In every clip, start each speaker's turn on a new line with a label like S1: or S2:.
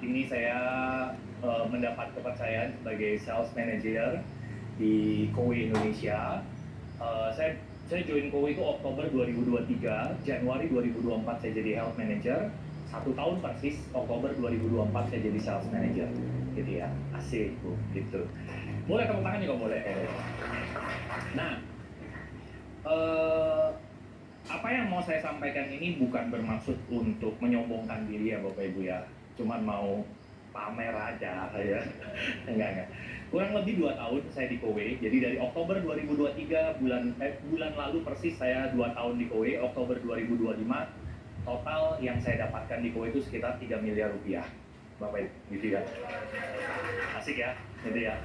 S1: saat ini saya mendapat kepercayaan sebagai sales manager di Kowe Indonesia. Saya join Kowe itu Oktober 2023, Januari 2024 saya jadi health manager. 1 tahun persis, Oktober 2024 saya jadi sales manager. Gitu ya, asik Bu, gitu. Boleh tepuk tangan juga boleh. Nah, apa yang mau saya sampaikan ini bukan bermaksud untuk menyombongkan diri ya Bapak Ibu ya. Cuman mau pamer aja ya. Enggak. Kurang lebih 2 tahun saya di Kowe. Jadi dari Oktober 2023 bulan lalu persis saya 2 tahun di Kowe, Oktober 2025 total yang saya dapatkan di Kowe itu sekitar 3 miliar rupiah. Bapak Ibu, gitu ya. Asik ya, gitu ya.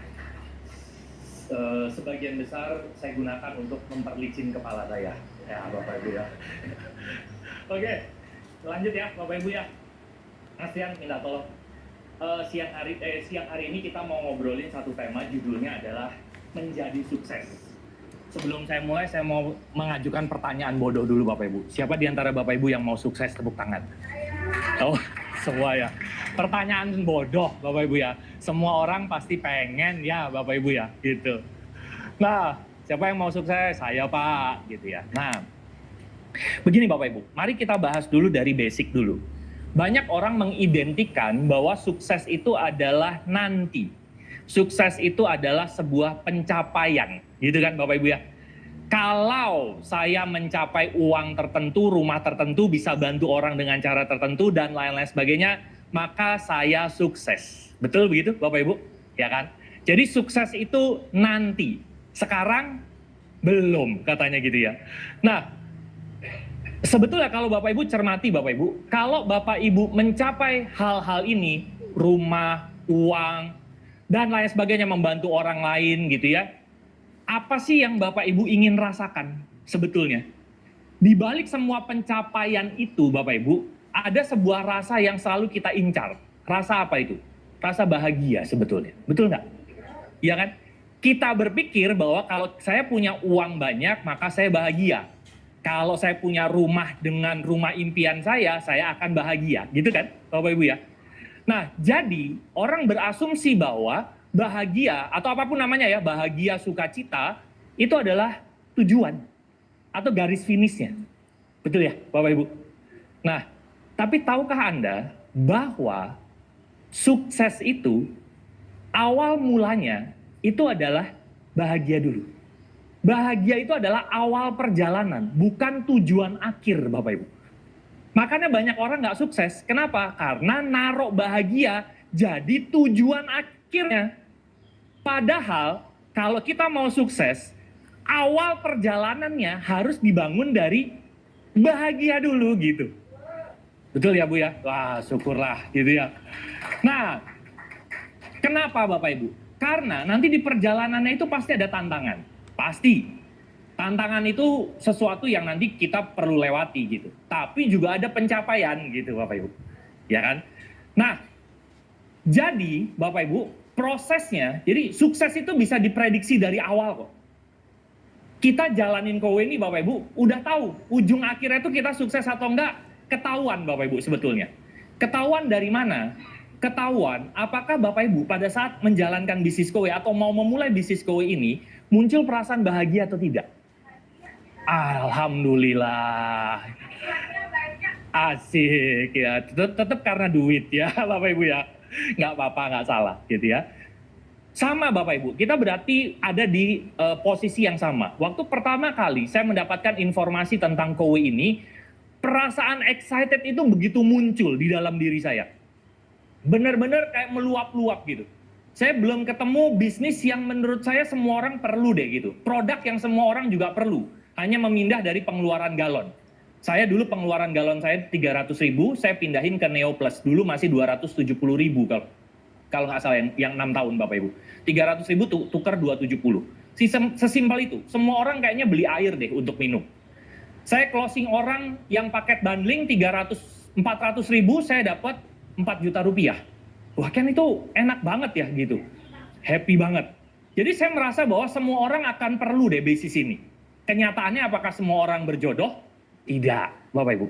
S1: Sebagian besar saya gunakan untuk memperlicin kepala saya. Ya Bapak Ibu ya. Oke, lanjut ya Bapak Ibu ya. Asian minta tolong. Siang hari ini kita mau ngobrolin satu tema, judulnya adalah menjadi sukses. Sebelum saya mulai, saya mau mengajukan pertanyaan bodoh dulu Bapak Ibu. Siapa di antara Bapak Ibu yang mau sukses, tepuk tangan? Oh, semua ya. Pertanyaan bodoh Bapak Ibu ya. Semua orang pasti pengen ya Bapak Ibu ya, gitu. Nah, siapa yang mau sukses? Saya Pak, gitu ya. Nah, begini Bapak Ibu, mari kita bahas dulu dari basic dulu. Banyak orang mengidentikan bahwa sukses itu adalah nanti. Sukses itu adalah sebuah pencapaian, gitu kan Bapak Ibu ya. Kalau saya mencapai uang tertentu, rumah tertentu, bisa bantu orang dengan cara tertentu dan lain-lain sebagainya, maka saya sukses. Betul begitu Bapak Ibu? Ya kan? Jadi sukses itu nanti. Sekarang belum katanya gitu ya. Nah, sebetulnya kalau Bapak Ibu cermati Bapak Ibu, kalau Bapak Ibu mencapai hal-hal ini, rumah, uang, dan lain sebagainya, membantu orang lain gitu ya, apa sih yang Bapak Ibu ingin rasakan sebetulnya? Di balik semua pencapaian itu Bapak Ibu, ada sebuah rasa yang selalu kita incar. Rasa apa itu? Rasa bahagia sebetulnya. Betul nggak? Iya kan? Kita berpikir bahwa kalau saya punya uang banyak, maka saya bahagia. Kalau saya punya rumah dengan rumah impian saya akan bahagia. Gitu kan, Bapak Ibu ya? Nah, jadi orang berasumsi bahwa bahagia, atau apapun namanya ya, bahagia, sukacita, itu adalah tujuan atau garis finishnya. Betul ya, Bapak Ibu? Nah, tapi tahukah Anda bahwa sukses itu awal mulanya itu adalah bahagia dulu. Bahagia itu adalah awal perjalanan, bukan tujuan akhir Bapak Ibu. Makanya banyak orang nggak sukses. Kenapa? Karena naruh bahagia jadi tujuan akhirnya. Padahal kalau kita mau sukses, awal perjalanannya harus dibangun dari bahagia dulu gitu. Betul ya Bu ya? Wah syukurlah gitu ya. Nah, kenapa Bapak Ibu? Karena nanti di perjalanannya itu pasti ada tantangan. Pasti. Tantangan itu sesuatu yang nanti kita perlu lewati gitu. Tapi juga ada pencapaian gitu Bapak Ibu. Ya kan? Nah, jadi Bapak Ibu, prosesnya, jadi sukses itu bisa diprediksi dari awal kok. Kita jalanin Kowe ini Bapak Ibu, udah tahu ujung akhirnya itu kita sukses atau enggak, ketahuan Bapak Ibu sebetulnya. Ketahuan dari mana? Ketahuan apakah Bapak Ibu pada saat menjalankan bisnis Kowe atau mau memulai bisnis Kowe ini, muncul perasaan bahagia atau tidak? Alhamdulillah. Asik ya, tetap karena duit ya Bapak Ibu ya. Nggak apa-apa, nggak salah gitu ya. Sama Bapak Ibu, kita berarti ada di posisi yang sama. Waktu pertama kali saya mendapatkan informasi tentang Kowe ini, perasaan excited itu begitu muncul di dalam diri saya. Benar-benar kayak meluap-luap gitu. Saya belum ketemu bisnis yang menurut saya semua orang perlu deh gitu. Produk yang semua orang juga perlu. Hanya memindah dari pengeluaran galon. Saya dulu pengeluaran galon saya 300.000, saya pindahin ke Neo Plus. Dulu masih 270.000 kalau nggak salah yang 6 tahun Bapak Ibu. 300.000 tukar 270. Sesimpel itu. Semua orang kayaknya beli air deh untuk minum. Saya closing orang yang paket bundling 400.000, saya dapat 4 juta rupiah. Wah kan itu enak banget ya gitu. Happy banget. Jadi saya merasa bahwa semua orang akan perlu deh bisnis ini. Kenyataannya apakah semua orang berjodoh? Tidak, Bapak Ibu.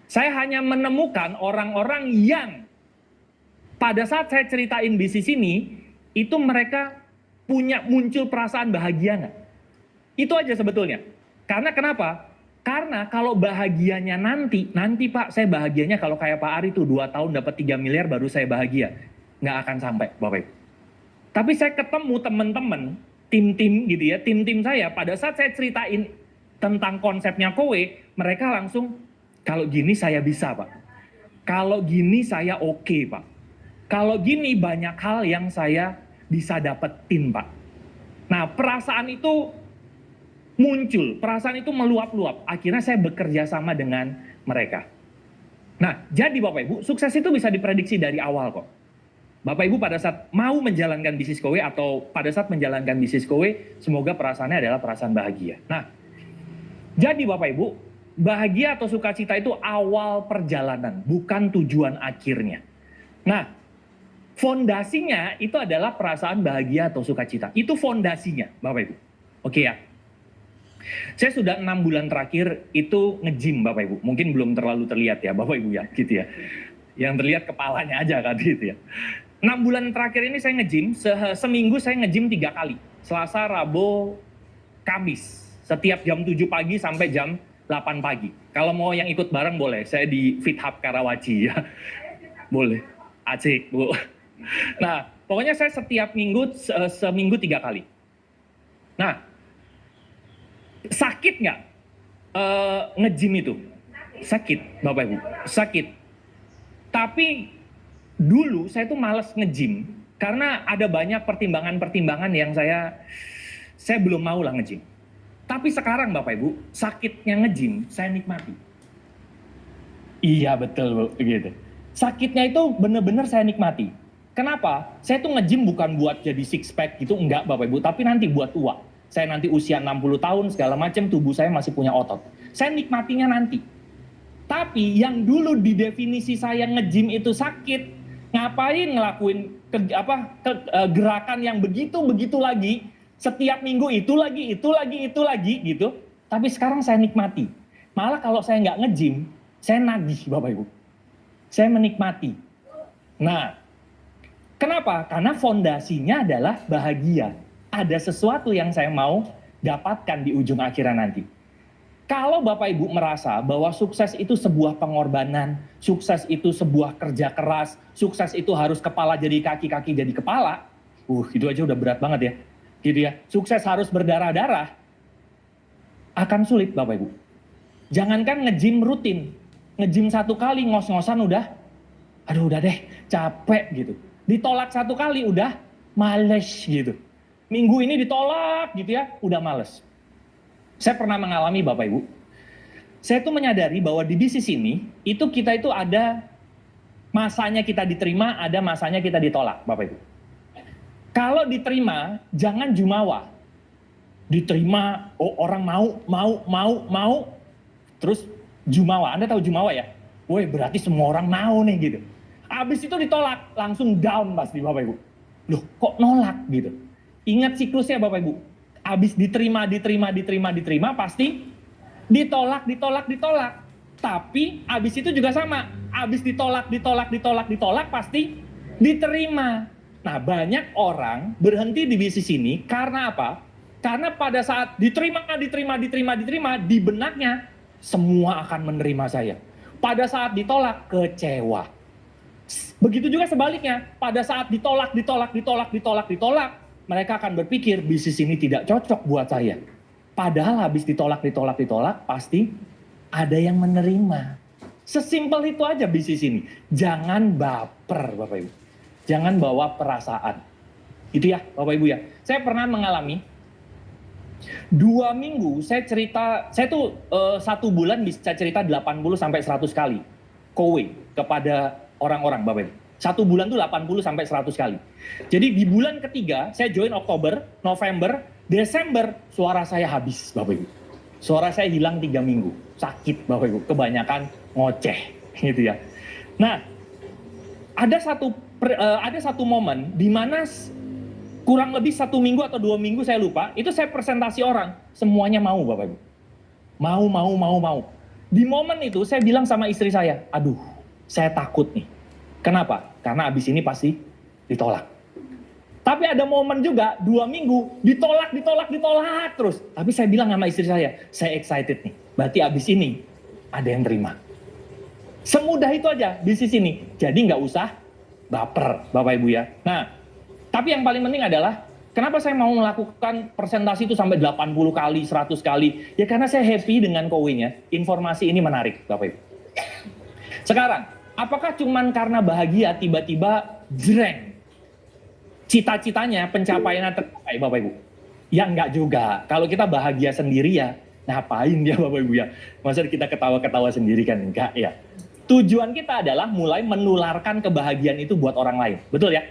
S1: Saya hanya menemukan orang-orang yang pada saat saya ceritain bisnis ini, itu mereka muncul perasaan bahagia nggak? Itu aja sebetulnya. Karena kenapa? Karena kalau bahagianya nanti Pak, saya bahagianya kalau kayak Pak Ari tuh 2 tahun dapat 3 miliar baru saya bahagia. Nggak akan sampai, Bapak Ibu. Tapi saya ketemu teman-teman, tim-tim gitu ya, tim-tim saya, pada saat saya ceritain tentang konsepnya Kowe, mereka langsung, kalau gini saya bisa Pak. Kalau gini saya oke Pak. Kalau gini banyak hal yang saya bisa dapetin Pak. Nah perasaan itu muncul, perasaan itu meluap-luap. Akhirnya saya bekerja sama dengan mereka. Nah, jadi Bapak Ibu, sukses itu bisa diprediksi dari awal kok. Bapak Ibu pada saat mau menjalankan bisnis Kowe atau pada saat menjalankan bisnis Kowe, semoga perasaannya adalah perasaan bahagia. Nah, jadi Bapak Ibu, bahagia atau sukacita itu awal perjalanan, bukan tujuan akhirnya. Nah, fondasinya itu adalah perasaan bahagia atau sukacita. Itu fondasinya, Bapak Ibu. Oke ya. Saya sudah 6 bulan terakhir itu nge-gym Bapak Ibu. Mungkin belum terlalu terlihat ya Bapak Ibu ya, gitu ya. Yang terlihat kepalanya aja kan gitu ya. 6 bulan terakhir ini saya nge-gym, seminggu saya nge-gym 3 kali. Selasa, Rabu, Kamis. Setiap jam 7 pagi sampai jam 8 pagi. Kalau mau yang ikut bareng boleh, saya di Fit Hub Karawaci ya. Boleh, asik Bu. Nah, pokoknya saya setiap minggu, seminggu 3 kali. Nah, sakit nggak nge-gym itu? Sakit, Bapak Ibu, sakit. Tapi dulu saya tuh males nge-gym karena ada banyak pertimbangan-pertimbangan yang saya belum mau lah nge-gym. Tapi sekarang Bapak Ibu, sakitnya nge-gym saya nikmati. Iya betul Bu, gitu. Sakitnya itu bener-bener saya nikmati. Kenapa? Saya tuh nge-gym bukan buat jadi six pack gitu, enggak Bapak Ibu, tapi nanti buat tua. Saya nanti usia 60 tahun, segala macam, tubuh saya masih punya otot. Saya nikmatinya nanti. Tapi yang dulu di definisi saya nge-gym itu sakit, ngapain ngelakuin gerakan yang begitu lagi, setiap minggu itu lagi gitu. Tapi sekarang saya nikmati. Malah kalau saya nggak nge-gym, saya nagih Bapak Ibu. Saya menikmati. Nah, kenapa? Karena fondasinya adalah bahagia. Ada sesuatu yang saya mau dapatkan di ujung akhirnya nanti. Kalau Bapak Ibu merasa bahwa sukses itu sebuah pengorbanan, sukses itu sebuah kerja keras, sukses itu harus kepala jadi kaki, kaki jadi kepala, itu aja udah berat banget ya. Gitu ya. Sukses harus berdarah-darah, akan sulit Bapak Ibu. Jangankan nge-gym rutin, nge-gym 1 kali ngos-ngosan udah, aduh udah deh, capek gitu. Ditolak 1 kali udah males gitu. Minggu ini ditolak gitu ya, udah males. Saya pernah mengalami Bapak Ibu. Saya tuh menyadari bahwa di bisnis ini, itu kita itu ada masanya kita diterima, ada masanya kita ditolak Bapak Ibu. Kalau diterima, jangan jumawa. Diterima, oh orang mau, terus jumawa. Anda tahu jumawa ya? Woi berarti semua orang mau nih gitu. Habis itu ditolak, langsung down pasti Bapak Ibu. Loh kok nolak gitu. Ingat siklusnya Bapak Ibu, habis diterima, pasti ditolak. Tapi habis itu juga sama, habis ditolak, pasti diterima. Nah banyak orang berhenti di bisnis ini karena apa? Karena pada saat diterima, di benaknya semua akan menerima saya. Pada saat ditolak, kecewa. Begitu juga sebaliknya, pada saat ditolak, mereka akan berpikir bisnis ini tidak cocok buat saya. Padahal habis ditolak, pasti ada yang menerima. Sesimpel itu aja bisnis ini. Jangan baper Bapak Ibu. Jangan bawa perasaan. Itu ya Bapak Ibu ya. Saya pernah mengalami 2 minggu saya cerita, saya tuh 1 bulan bisa cerita 80 sampai 100 kali Kowe kepada orang-orang Bapak Ibu. 1 bulan tuh 80 sampai 100 kali. Jadi di bulan ketiga, saya join Oktober, November, Desember, suara saya habis Bapak Ibu. Suara saya hilang 3 minggu. Sakit Bapak Ibu, kebanyakan ngoceh gitu ya. Nah, ada satu momen di mana kurang lebih 1 minggu atau 2 minggu saya lupa, itu saya presentasi orang, semuanya mau Bapak Ibu. Mau. Di momen itu saya bilang sama istri saya, aduh saya takut nih. Kenapa? Karena abis ini pasti ditolak. Tapi ada momen juga 2 minggu ditolak terus. Tapi saya bilang sama istri saya excited nih. Berarti abis ini ada yang terima. Semudah itu aja bisnis ini. Jadi nggak usah baper, Bapak Ibu ya. Nah, tapi yang paling penting adalah kenapa saya mau melakukan presentasi itu sampai 80 kali, 100 kali? Ya karena saya happy dengan koinnya. Informasi ini menarik, Bapak Ibu. Sekarang, apakah cuman karena bahagia tiba-tiba jreng? Cita-citanya, pencapaiannya tercapai, Bapak Ibu? Ya enggak juga. Kalau kita bahagia sendiri ya, ngapain ya Bapak Ibu ya? Masa kita ketawa-ketawa sendiri kan? Enggak ya. Tujuan kita adalah mulai menularkan kebahagiaan itu buat orang lain. Betul ya?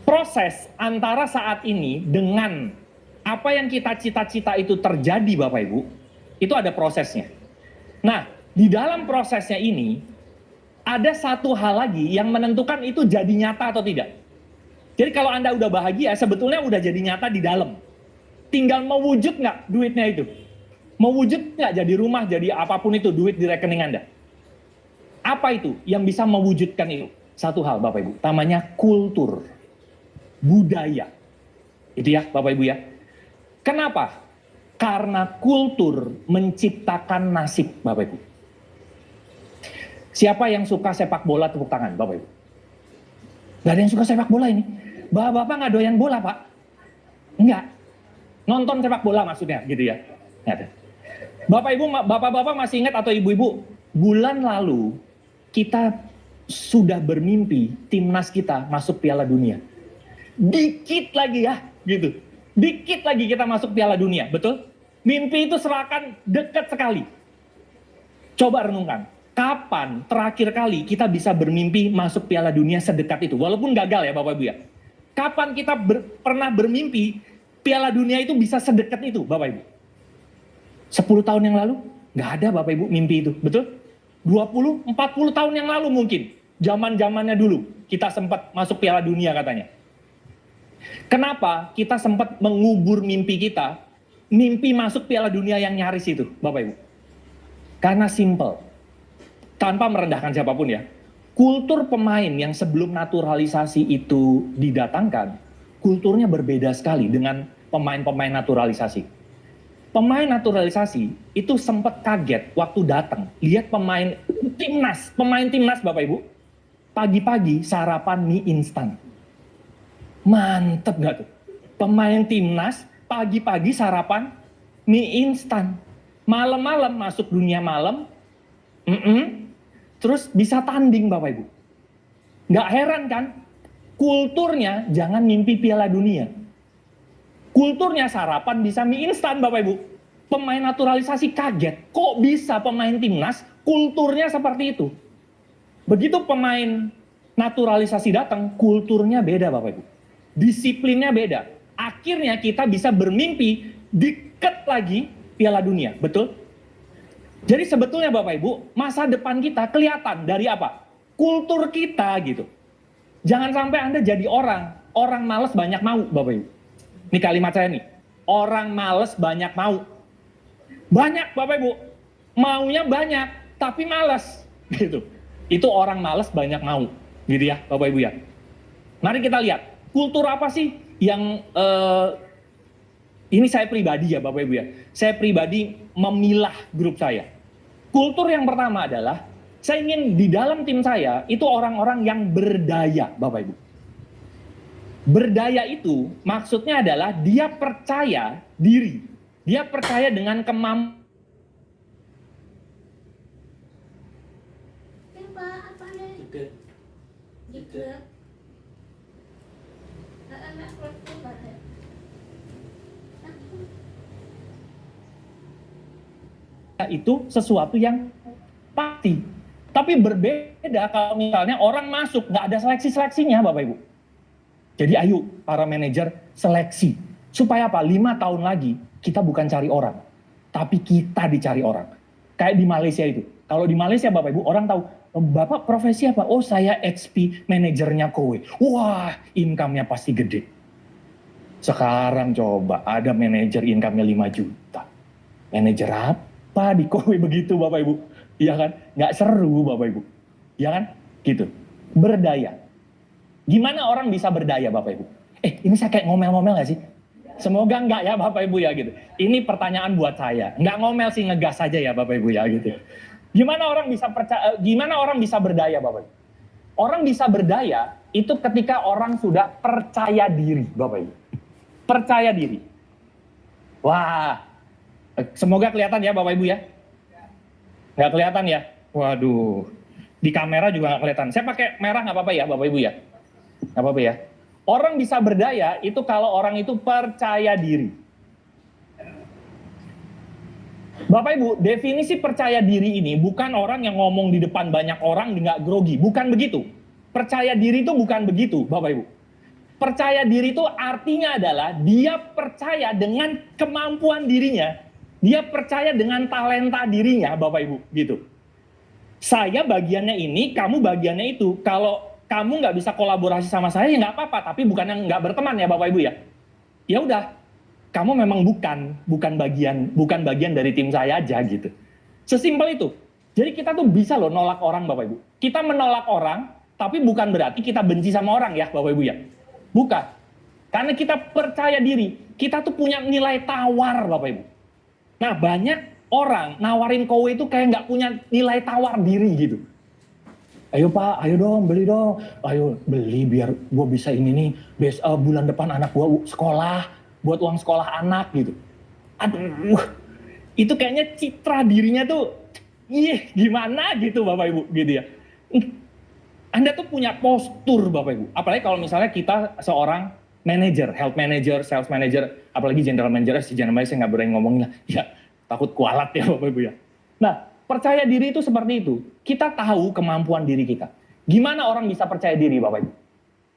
S1: Proses antara saat ini dengan apa yang kita cita-cita itu terjadi Bapak Ibu, itu ada prosesnya. Nah, di dalam prosesnya ini, ada satu hal lagi yang menentukan itu jadi nyata atau tidak. Jadi kalau Anda udah bahagia, sebetulnya udah jadi nyata di dalam. Tinggal mewujud nggak duitnya itu? Mewujud nggak jadi rumah, jadi apapun itu, duit di rekening Anda? Apa itu yang bisa mewujudkan itu? Satu hal Bapak Ibu, namanya kultur, budaya. Itu ya Bapak Ibu ya. Kenapa? Karena kultur menciptakan nasib Bapak Ibu. Siapa yang suka sepak bola tepuk tangan Bapak Ibu? Gak ada yang suka sepak bola ini. Bapak-bapak gak doyan bola Pak? Enggak. Nonton sepak bola maksudnya gitu ya. Nggak ada. Bapak Ibu, bapak-bapak masih ingat atau ibu-ibu, bulan lalu kita sudah bermimpi timnas kita masuk Piala Dunia. Dikit lagi ya, gitu. Dikit lagi kita masuk Piala Dunia, betul? Mimpi itu serahkan dekat sekali. Coba renungkan, kapan terakhir kali kita bisa bermimpi masuk Piala Dunia sedekat itu? Walaupun gagal ya Bapak Ibu ya. Kapan kita pernah bermimpi Piala Dunia itu bisa sedekat itu Bapak Ibu? 10 tahun yang lalu? Nggak ada Bapak Ibu mimpi itu, betul? 20, 40 tahun yang lalu mungkin. Zaman-zamannya dulu kita sempat masuk Piala Dunia katanya. Kenapa kita sempat mengubur mimpi kita? Mimpi masuk Piala Dunia yang nyaris itu, Bapak Ibu. Karena simple. Tanpa merendahkan siapapun ya. Kultur pemain yang sebelum naturalisasi itu didatangkan, kulturnya berbeda sekali dengan pemain-pemain naturalisasi. Pemain naturalisasi itu sempat kaget waktu datang. Lihat pemain timnas Bapak Ibu. Pagi-pagi sarapan mie instan. Mantep gak tuh? Pemain timnas pagi-pagi sarapan mie instan. Malam-malam masuk dunia malam. Terus bisa tanding Bapak Ibu. Gak heran kan? Kulturnya jangan mimpi Piala Dunia. Kulturnya sarapan bisa mie instan Bapak Ibu. Pemain naturalisasi kaget. Kok bisa pemain timnas kulturnya seperti itu? Begitu pemain naturalisasi datang, kulturnya beda Bapak Ibu. Disiplinnya beda. Akhirnya kita bisa bermimpi deket lagi Piala Dunia. Betul? Jadi sebetulnya Bapak Ibu, masa depan kita kelihatan dari apa? Kultur kita gitu. Jangan sampai Anda jadi orang malas banyak mau Bapak Ibu. Ini kalimat saya nih, orang malas banyak mau. Banyak Bapak Ibu, maunya banyak, tapi malas. Gitu. Itu orang malas banyak mau. Gitu ya Bapak Ibu ya. Mari kita lihat, kultur apa sih yang, ini saya pribadi ya Bapak Ibu ya. Saya pribadi memilah grup saya. Kultur yang pertama adalah, saya ingin di dalam tim saya, itu orang-orang yang berdaya Bapak Ibu. Berdaya itu maksudnya adalah dia percaya diri. Dia percaya dengan kemampuan. Itu sesuatu yang pasti. Tapi berbeda kalau misalnya orang masuk, nggak ada seleksi-seleksinya Bapak Ibu. Jadi ayo para manajer seleksi. Supaya apa? 5 tahun lagi kita bukan cari orang. Tapi kita dicari orang. Kayak di Malaysia itu. Kalau di Malaysia Bapak Ibu orang tahu, Bapak profesi apa? Oh saya XP manajernya Kowe. Wah income-nya pasti gede. Sekarang coba ada manajer income-nya 5 juta. Manajer apa di Kowe begitu Bapak Ibu? Iya kan? Nggak seru Bapak Ibu. Iya kan? Gitu. berdaya. Gimana orang bisa berdaya Bapak Ibu? Ini saya kayak ngomel-ngomel gak sih? Semoga enggak ya Bapak Ibu ya gitu. Ini pertanyaan buat saya. Enggak ngomel sih, ngegas saja ya Bapak Ibu ya gitu. Gimana orang bisa berdaya Bapak Ibu? Orang bisa berdaya itu ketika orang sudah percaya diri Bapak Ibu. Percaya diri. Wah, semoga kelihatan ya Bapak Ibu ya. Nggak kelihatan ya? Waduh, di kamera juga nggak kelihatan. Saya pakai merah nggak apa-apa ya Bapak Ibu ya? Nggak apa-apa ya. Orang bisa berdaya itu kalau orang itu percaya diri. Bapak Ibu, definisi percaya diri ini bukan orang yang ngomong di depan banyak orang nggak grogi. Bukan begitu. Percaya diri itu bukan begitu Bapak Ibu. Percaya diri itu artinya adalah dia percaya dengan kemampuan dirinya. Dia percaya dengan talenta dirinya Bapak Ibu gitu. Saya bagiannya ini, kamu bagiannya itu. Kalau kamu nggak bisa kolaborasi sama saya ya nggak apa-apa, tapi bukan yang nggak berteman ya Bapak Ibu ya. Ya udah, kamu memang bukan bagian dari tim saya aja gitu. Sesimpel itu. Jadi kita tuh bisa loh nolak orang Bapak Ibu. Kita menolak orang, tapi bukan berarti kita benci sama orang ya Bapak Ibu ya. Bukan. Karena kita percaya diri, kita tuh punya nilai tawar Bapak Ibu. Nah banyak orang nawarin kowe itu kayak nggak punya nilai tawar diri gitu. Ayo Pak, ayo dong beli dong. Ayo beli biar gue bisa ini nih, bulan depan anak gue sekolah, buat uang sekolah anak gitu. Aduh, itu kayaknya citra dirinya tuh, gimana gitu Bapak Ibu gitu ya. Anda tuh punya postur Bapak Ibu. Apalagi kalau misalnya kita seorang manager, health manager, sales manager, apalagi general manager, general manager saya nggak berani ngomongin lah. Ya takut kualat ya Bapak Ibu ya. Nah percaya diri itu seperti itu. Kita tahu kemampuan diri kita. Gimana orang bisa percaya diri Bapak Ibu?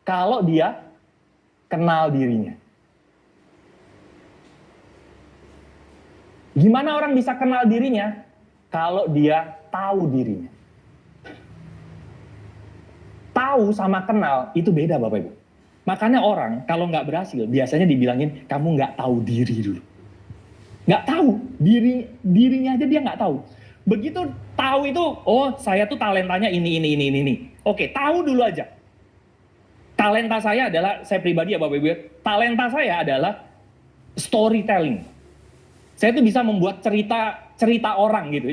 S1: Kalau dia kenal dirinya. Gimana orang bisa kenal dirinya? Kalau dia tahu dirinya. Tahu sama kenal itu beda Bapak Ibu. Makanya orang kalau nggak berhasil biasanya dibilangin kamu nggak tahu diri dulu. Nggak tahu dirinya aja dia nggak tahu. Begitu tahu itu, oh saya tuh talentanya ini. Oke, tahu dulu aja. Talenta saya adalah, saya pribadi ya Bapak Ibu, talenta saya adalah storytelling. Saya tuh bisa membuat cerita orang gitu,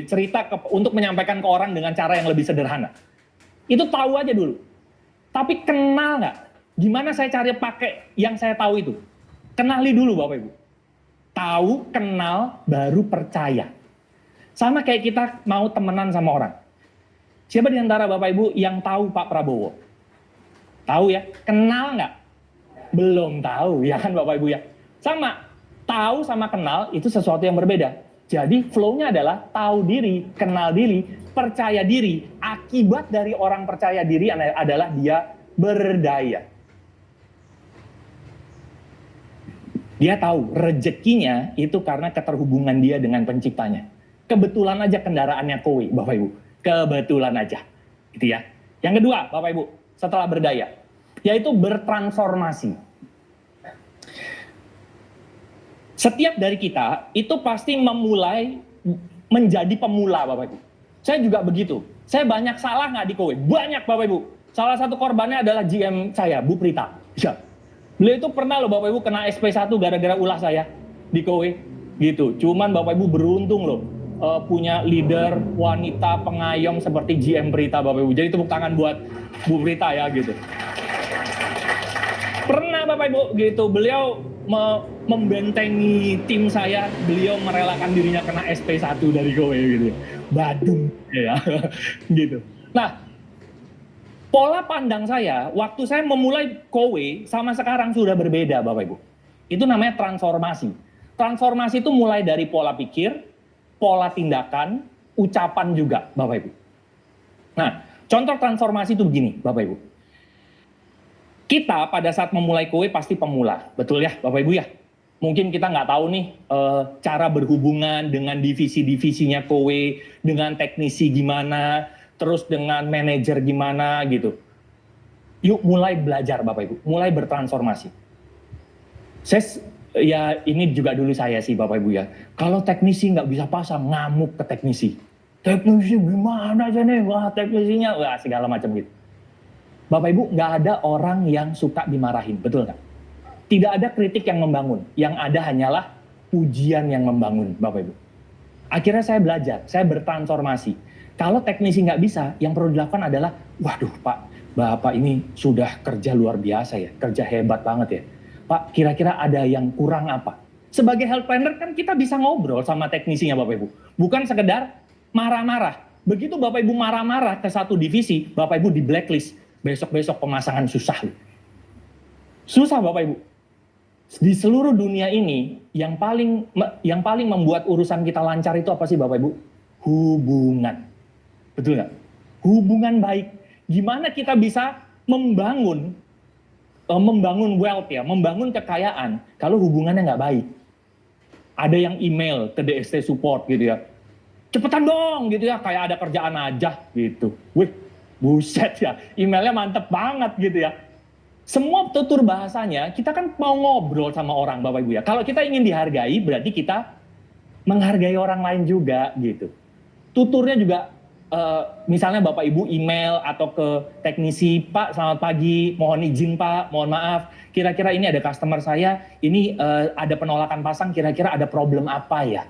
S1: untuk menyampaikan ke orang dengan cara yang lebih sederhana. Itu tahu aja dulu. Tapi kenal nggak? Gimana saya cari pakai yang saya tahu itu? Kenali dulu Bapak Ibu. Tahu, kenal, baru percaya. Sama kayak kita mau temenan sama orang. Siapa di antara Bapak Ibu yang tahu Pak Prabowo? Tahu ya? Kenal nggak? Belum tahu ya kan Bapak Ibu ya? Sama, tahu sama kenal itu sesuatu yang berbeda. Jadi flow-nya adalah tahu diri, kenal diri, percaya diri. Akibat dari orang percaya diri adalah dia berdaya. Dia tahu rezekinya itu karena keterhubungan dia dengan penciptanya. Kebetulan aja kendaraannya kowe, Bapak Ibu. Kebetulan aja. Gitu ya. Yang kedua, Bapak Ibu, setelah berdaya, yaitu bertransformasi. Setiap dari kita itu pasti memulai menjadi pemula Bapak Ibu. Saya juga begitu. Saya banyak salah nggak di kowe? Banyak Bapak Ibu. Salah satu korbannya adalah GM saya, Bu Prita. Ya. Beliau itu pernah loh Bapak Ibu kena SP1 gara-gara ulah saya di kowe. Gitu. Cuman Bapak Ibu beruntung loh. Punya leader wanita pengayom seperti GM Prita Bapak Ibu. Jadi tepuk tangan buat Bu Prita ya gitu. Pernah Bapak Ibu gitu. Beliau membentengi tim saya, beliau merelakan dirinya kena SP1 dari kowe gitu. Badung ya. Gitu. Nah, pola pandang saya waktu saya memulai kowe sama sekarang sudah berbeda Bapak Ibu. Itu namanya transformasi. Transformasi itu mulai dari pola pikir, pola tindakan, ucapan juga Bapak Ibu. Nah, contoh transformasi itu begini Bapak Ibu. Kita pada saat memulai kowe pasti pemula, betul ya Bapak Ibu ya? Mungkin kita nggak tahu nih cara berhubungan dengan divisi-divisinya kowe, dengan teknisi gimana, terus dengan manajer gimana gitu. Yuk mulai belajar Bapak Ibu, mulai bertransformasi. Ya ini juga dulu saya sih Bapak Ibu ya. Kalau teknisi nggak bisa pasang, ngamuk ke teknisi. Teknisi gimana aja nih, wah teknisinya, wah segala macam gitu. Bapak Ibu, nggak ada orang yang suka dimarahin, betul nggak? Tidak ada kritik yang membangun, yang ada hanyalah pujian yang membangun, Bapak Ibu. Akhirnya saya belajar, saya bertransformasi. Kalau teknisi nggak bisa, yang perlu dilakukan adalah, waduh Pak, Bapak ini sudah kerja luar biasa ya, kerja hebat banget ya. Pak, kira-kira ada yang kurang apa? Sebagai health planner kan kita bisa ngobrol sama teknisinya Bapak Ibu. Bukan sekedar marah-marah. Begitu Bapak Ibu marah-marah ke satu divisi, Bapak Ibu di blacklist. Besok-besok pemasangan susah. Susah Bapak Ibu. Di seluruh dunia ini yang paling membuat urusan kita lancar itu apa sih Bapak Ibu? Hubungan. Betul nggak? Hubungan baik. Gimana kita bisa membangun wealth ya, membangun kekayaan kalau hubungannya nggak baik. Ada yang email ke DST support gitu ya. Cepetan dong gitu ya, kayak ada kerjaan aja gitu. Wih, buset ya, emailnya mantep banget gitu ya. Semua tutur bahasanya, kita kan mau ngobrol sama orang Bapak Ibu ya. Kalau kita ingin dihargai, berarti kita menghargai orang lain juga gitu. Tuturnya juga, misalnya Bapak Ibu email atau ke teknisi, Pak selamat pagi, mohon izin Pak, mohon maaf, kira-kira ini ada customer saya, ini ada penolakan pasang, kira-kira ada problem apa ya?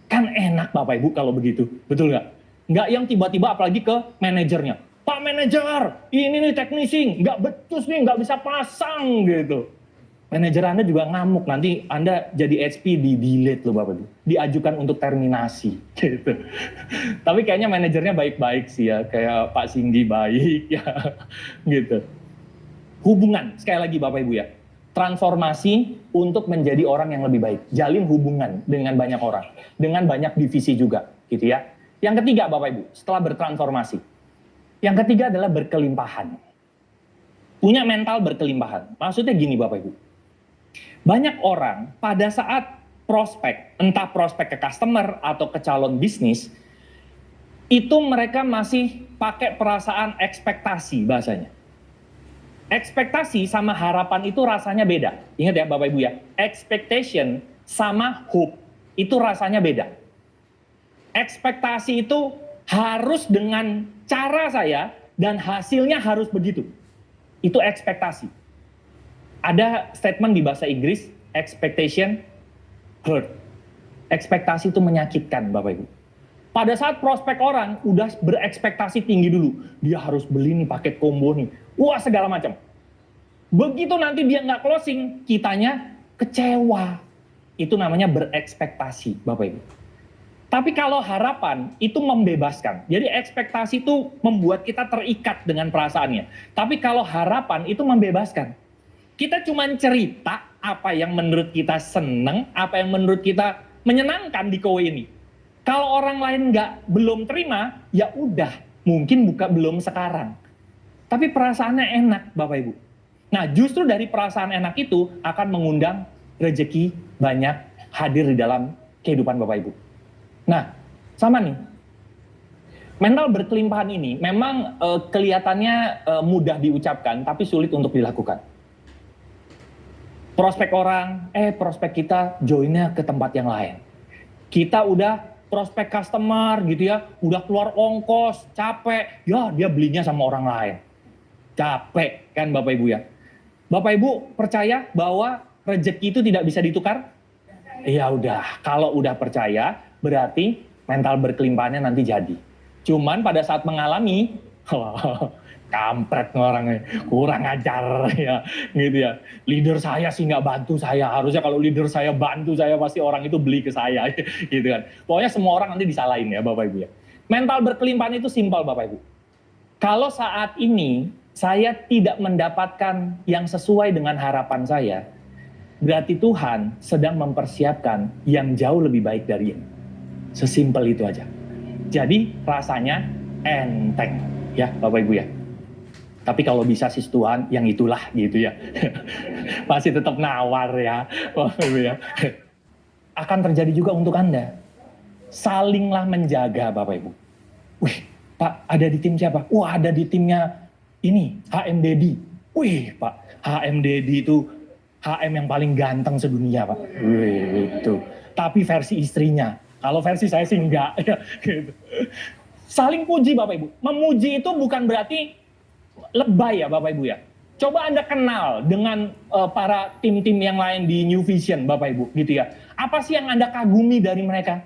S1: Kan enak Bapak Ibu kalau begitu, betul nggak? Nggak yang tiba-tiba apalagi ke manajernya. Pak manajer, ini nih teknisi, nggak becus nih, nggak bisa pasang gitu. Manajer Anda juga ngamuk, nanti Anda jadi HP di delete loh Bapak Ibu. Diajukan untuk terminasi gitu. Tapi kayaknya manajernya baik-baik sih ya, kayak Pak Singgi baik ya gitu. Hubungan, sekali lagi Bapak Ibu ya. Transformasi untuk menjadi orang yang lebih baik. Jalin hubungan dengan banyak orang, dengan banyak divisi juga gitu ya. Yang ketiga Bapak Ibu, setelah bertransformasi. Yang ketiga adalah berkelimpahan. Punya mental berkelimpahan. Maksudnya gini Bapak Ibu. Banyak orang pada saat prospek, entah prospek ke customer atau ke calon bisnis, itu mereka masih pakai perasaan ekspektasi bahasanya. Ekspektasi sama harapan itu rasanya beda. Ingat ya Bapak Ibu ya, expectation sama hope itu rasanya beda. Ekspektasi itu harus dengan cara saya dan hasilnya harus begitu. Itu ekspektasi. Ada statement di bahasa Inggris, expectation hurt. Ekspektasi itu menyakitkan Bapak Ibu. Pada saat prospek orang udah berekspektasi tinggi dulu, dia harus beli nih paket combo nih, wah segala macam. Begitu nanti dia nggak closing, kitanya kecewa. Itu namanya berekspektasi Bapak Ibu. Tapi kalau harapan itu membebaskan. Jadi ekspektasi itu membuat kita terikat dengan perasaannya. Tapi kalau harapan itu membebaskan. Kita cuma cerita apa yang menurut kita seneng, apa yang menurut kita menyenangkan di kowe ini. Kalau orang lain belum terima, ya udah, mungkin belum sekarang. Tapi perasaannya enak Bapak Ibu. Nah justru dari perasaan enak itu akan mengundang rezeki banyak hadir di dalam kehidupan Bapak Ibu. Nah, sama nih. Mental berkelimpahan ini memang kelihatannya mudah diucapkan, tapi sulit untuk dilakukan. Prospek orang, prospek kita joinnya ke tempat yang lain. Kita udah prospek customer gitu ya, udah keluar ongkos, capek, ya dia belinya sama orang lain. Capek kan Bapak Ibu ya. Bapak Ibu percaya bahwa rezeki itu tidak bisa ditukar? Ya udah, kalau udah percaya, berarti mental berkelimpahannya nanti jadi. Cuman pada saat mengalami, kampret orangnya, kurang ajar ya, gitu ya. Leader saya sih nggak bantu saya, harusnya kalau leader saya bantu saya pasti orang itu beli ke saya, gitu kan. Pokoknya semua orang nanti disalahin ya Bapak Ibu ya. Mental berkelimpahan itu simpel Bapak Ibu. Kalau saat ini saya tidak mendapatkan yang sesuai dengan harapan saya, berarti Tuhan sedang mempersiapkan yang jauh lebih baik dari ini. Sesimpel itu aja. Jadi rasanya enteng ya Bapak Ibu ya. Tapi kalau bisa sih Tuhan yang itulah gitu ya. Masih tetap nawar ya Bapak Ibu ya. Akan terjadi juga untuk Anda. Salinglah menjaga Bapak Ibu. Wih Pak ada di tim siapa? Wah ada di timnya ini HM Dedi. Wih Pak HM Dedi itu HM yang paling ganteng sedunia Pak. Wih itu. Tapi versi istrinya. Kalau versi saya sih enggak. Gitu. Saling puji Bapak Ibu. Memuji itu bukan berarti
S2: lebay ya Bapak Ibu ya. Coba Anda kenal dengan para tim-tim yang lain di New Vision Bapak Ibu gitu ya. Apa sih yang Anda kagumi dari mereka?